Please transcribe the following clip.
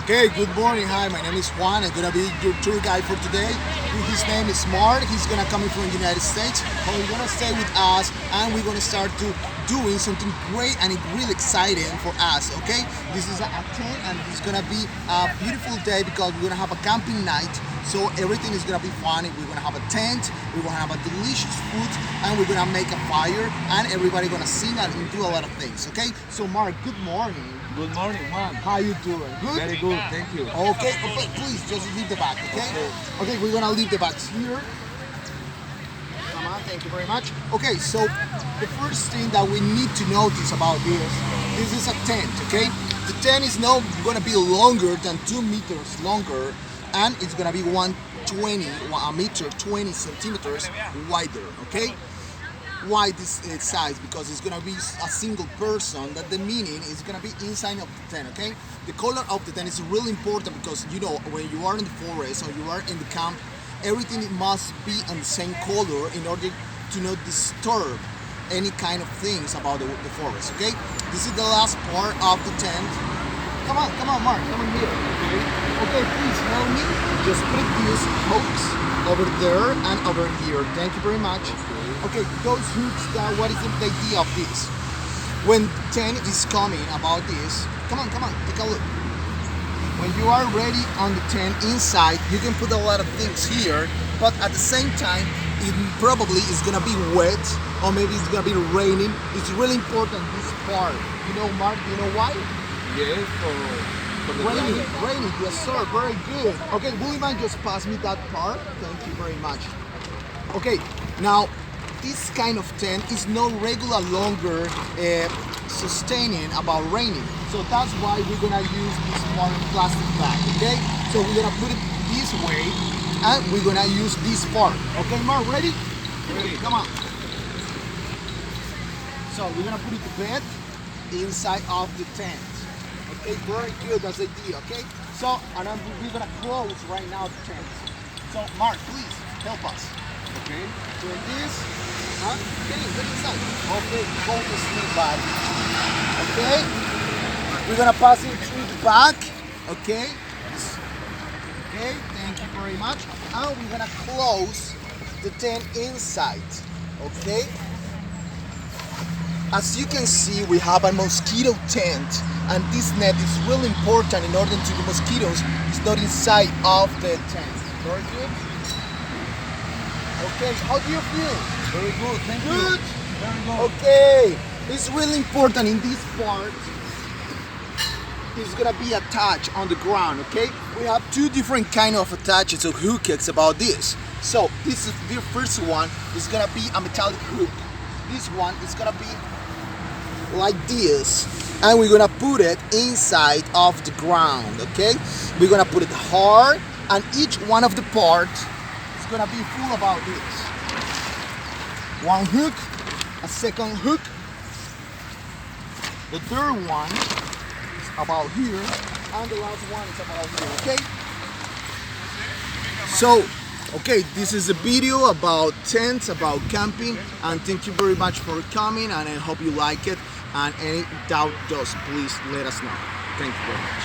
Okay, good morning. Hi, my name is Juan. I'm gonna be your tour guide for today. His name is Mark. He's gonna come in from the United States. So he's gonna stay with us, and we're gonna start to doing something great and really exciting for us. Okay, this is a tent, and it's gonna be a beautiful day because we're gonna have a camping night. So everything is gonna be fun. We're gonna have a tent. We're gonna have a delicious food, and we're gonna make a fire, and everybody gonna sing and do a lot of things. Okay, so Mark, good morning. Good morning, Juan. How you doing? Good? Very good, thank you. Okay, please just leave the bag, okay? Okay, we're gonna leave the bags here. Come on, thank you very much. Okay, so the first thing that we need to notice about this is a tent, okay? The tent is not gonna be longer than 2 meters longer, and it's gonna be 120, a meter, 20 centimeters wider, okay? Why this size? Because it's gonna be a single person. That the meaning is gonna be inside of the tent. Okay, the color of the tent is really important because you know when you are in the forest or you are in the camp, everything must be on the same color in order to not disturb any kind of things about the forest. Okay, this is the last part of the tent. Come on, Mark, come on here. Okay, please help me. Just put these hooks over there and over here. Thank you very much. Okay, those hooks, what is the idea of this? When 10 is coming about this, come on, take a look. When you are ready on the tent inside, you can put a lot of things here, but at the same time, it probably is gonna be wet, or maybe it's gonna be raining. It's really important, this part. You know, Mark, you know why? Yes, for the Raining, yes sir, very good. Okay, will you mind just pass me that part? Thank you very much. Okay, now, this kind of tent is no regular longer sustaining about raining. So that's why we're gonna use this foreign plastic bag, okay? So we're gonna put it this way and we're gonna use this part. Okay, Mark, ready? Ready. Come on. So we're gonna put it to bed inside of the tent. Okay, very good, that's the idea, okay? So, and then we're gonna close right now the tent. So Mark, please, help us. Okay. Doing this. Huh? Get inside. Okay, go to sleep bag. Okay? We're gonna pass it through the back. Okay? Okay, thank you very much. And we're gonna close the tent inside. Okay? As you can see, we have a mosquito tent, and this net is really important in order to the mosquitoes is not inside of the tent. Very good. Okay, how do you feel? Very good, thank you. Good? Very good. Okay, it's really important in this part. It's gonna be attached on the ground, okay? We have two different kind of attaches or hooks about this. So this is the first one is gonna be a metallic hook. This one is gonna be like this, and we're gonna put it inside of the ground, okay? We're gonna put it hard, and each one of the parts is gonna be full about this. One hook, a second hook, the third one is about here, and the last one is about here, okay? So, okay, this is a video about tents, about camping, and thank you very much for coming, and I hope you like it, and any doubt, just please let us know. Thank you very much.